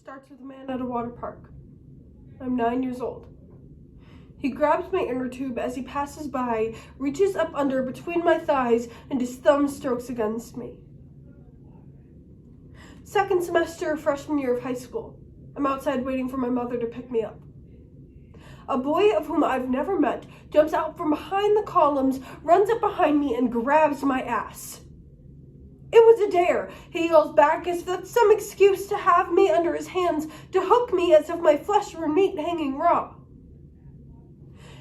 starts with a man at a water park. I'm 9 years old. He grabs my inner tube as he passes by, reaches up under between my thighs, and his thumb strokes against me. Second semester, freshman year of high school. I'm outside waiting for my mother to pick me up. A boy of whom I've never met jumps out from behind the columns, runs up behind me, and grabs my ass. It was a dare, he yells back as if that's some excuse to have me under his hands, to hook me as if my flesh were meat hanging raw.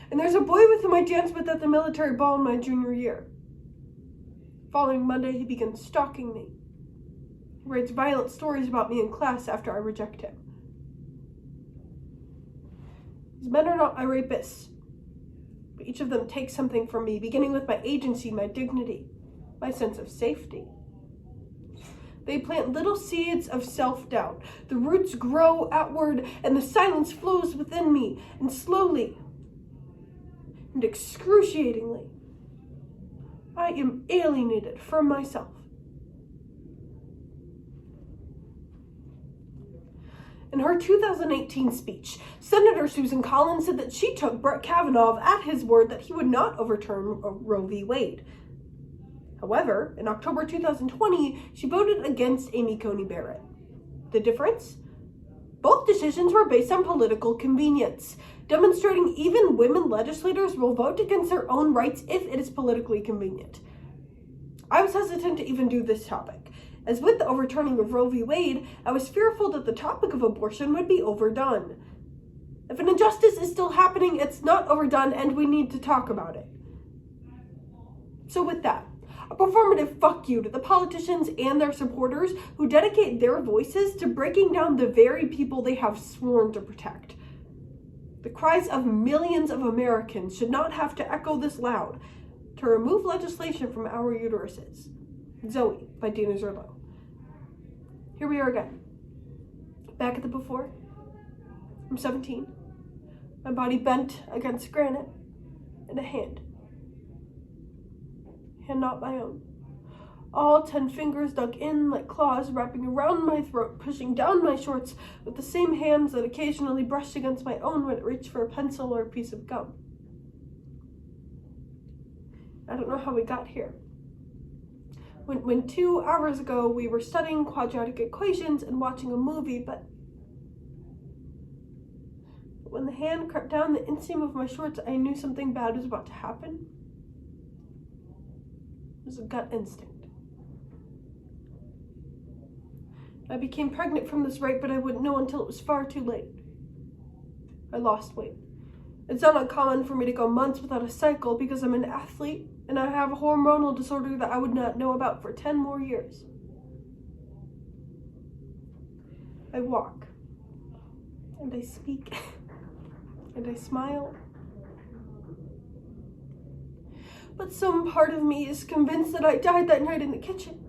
And there's a boy with whom I danced with at the military ball in my junior year. Following Monday, he begins stalking me. He writes violent stories about me in class after I reject him. These men are not my rapists, but each of them takes something from me, beginning with my agency, my dignity, my sense of safety. They plant little seeds of self-doubt. The roots grow outward, and the silence flows within me, and slowly and excruciatingly, I am alienated from myself. In her 2018 speech, Senator Susan Collins said that she took Brett Kavanaugh at his word that he would not overturn Roe v. Wade. However, in October 2020, she voted against Amy Coney Barrett. The difference? Both decisions were based on political convenience, demonstrating even women legislators will vote against their own rights if it is politically convenient. I was hesitant to even do this topic, as with the overturning of Roe v. Wade, I was fearful that the topic of abortion would be overdone. If an injustice is still happening, it's not overdone, and we need to talk about it. So with that, a performative fuck you to the politicians and their supporters who dedicate their voices to breaking down the very people they have sworn to protect. The cries of millions of Americans should not have to echo this loud to remove legislation from our uteruses. Zoe by Dina Zerlo. Here we are again. Back at the before. I'm 17. My body bent against granite, and a hand. And not my own. All 10 fingers dug in like claws, wrapping around my throat, pushing down my shorts with the same hands that occasionally brushed against my own when it reached for a pencil or a piece of gum. I don't know how we got here. When 2 hours ago we were studying quadratic equations and watching a movie, but when the hand crept down the inseam of my shorts, I knew something bad was about to happen. It was a gut instinct. I became pregnant from this rape, but I wouldn't know until it was far too late. I lost weight. It's not uncommon for me to go months without a cycle because I'm an athlete and I have a hormonal disorder that I would not know about for 10 more years. I walk, and I speak, and I smile. But some part of me is convinced that I died that night in the kitchen.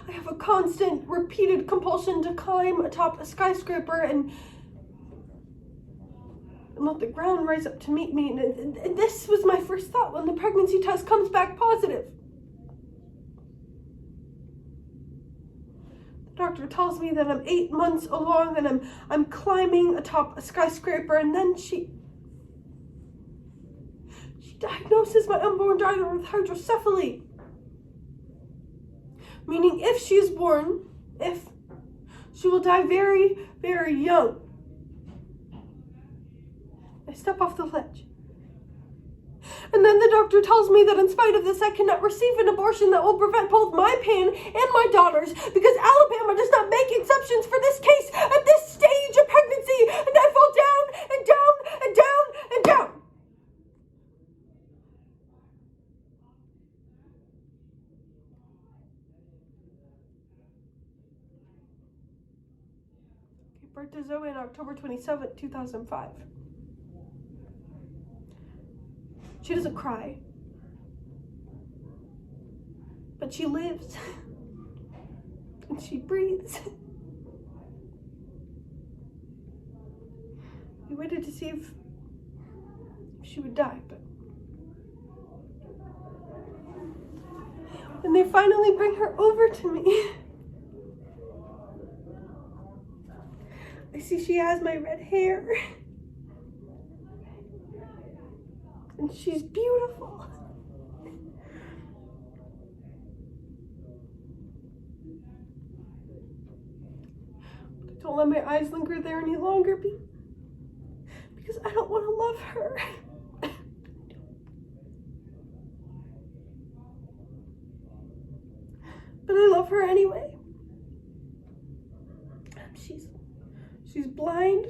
I have a constant, repeated compulsion to climb atop a skyscraper and let the ground rise up to meet me. And this was my first thought when the pregnancy test comes back positive. The doctor tells me that I'm 8 months along and I'm climbing atop a skyscraper, and then she diagnoses my unborn daughter with hydrocephaly. Meaning if she is born, she will die very, very young. I step off the ledge. And then the doctor tells me that in spite of this, I cannot receive an abortion that will prevent both my pain and my daughter's because Alabama does not make exceptions for this case at this stage of pregnancy, and I fall down and down and down and down. Birth to Zoe on October 27th, 2005. She doesn't cry, but she lives, and she breathes. We waited to see if she would die, but when they finally bring her over to me, I see she has my red hair. And she's beautiful. I don't let my eyes linger there any longer because I don't want to love her. But I love her anyway. She's blind.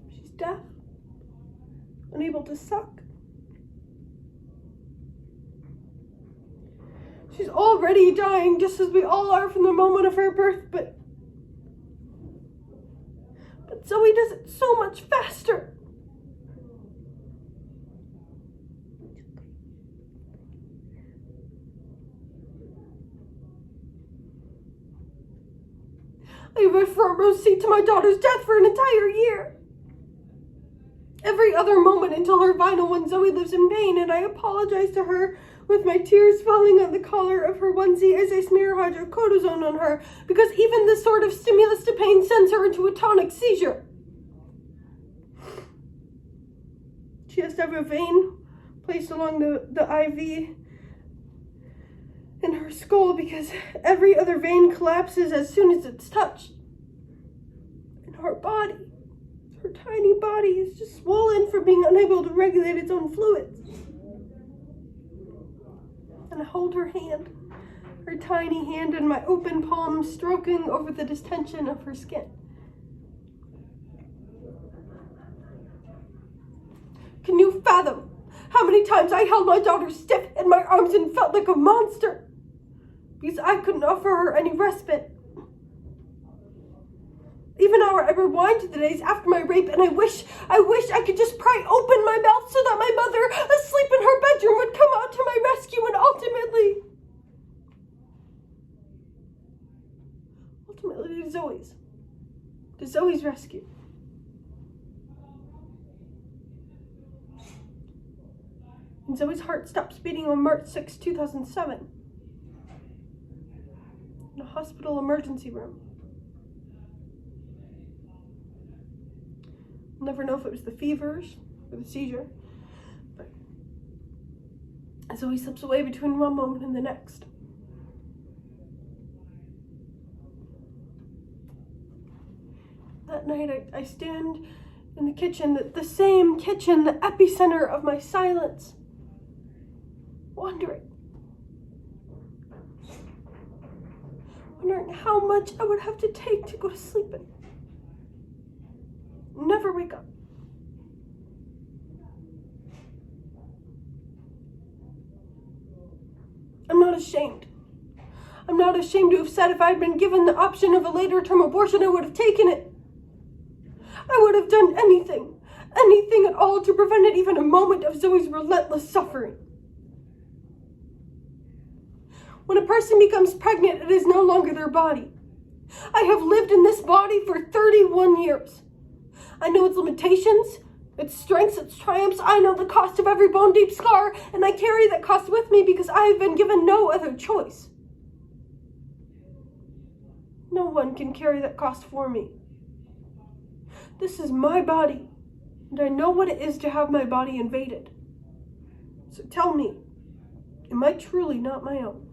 She's deaf. Unable to suck. She's already dying just as we all are from the moment of her birth, but Zoe does it so much faster. I have a front row seat to my daughter's death for an entire year. Every other moment until her final one, Zoe lives in pain, and I apologize to her with my tears falling on the collar of her onesie as I smear hydrocortisone on her, because even this sort of stimulus to pain sends her into a tonic seizure. She has to have a vein placed along the IV in her skull because every other vein collapses as soon as it's touched. And her body, her tiny body, is just swollen from being unable to regulate its own fluids. And I hold her hand, her tiny hand in my open palm, stroking over the distension of her skin. Can you fathom how many times I held my daughter stiff in my arms and felt like a monster? Because I couldn't offer her any respite. Even now I rewind to the days after my rape, and I wish I could just pry open my mouth so that my mother, asleep in her bedroom, would come out to my rescue and ultimately to Zoe's rescue. And Zoe's heart stops beating on March 6, 2007. In a hospital emergency room. I'll never know if it was the fevers or the seizure, but Zoe slips away between one moment and the next. That night I stand in the kitchen, the same kitchen, the epicenter of my silence, wondering how much I would have to take to go to sleep and never wake up. I'm not ashamed. I'm not ashamed to have said if I had been given the option of a later term abortion, I would have taken it. I would have done anything at all to prevent it, even a moment of Zoe's relentless suffering. When a person becomes pregnant, it is no longer their body. I have lived in this body for 31 years. I know its limitations, its strengths, its triumphs. I know the cost of every bone-deep scar, and I carry that cost with me because I have been given no other choice. No one can carry that cost for me. This is my body, and I know what it is to have my body invaded. So tell me, am I truly not my own?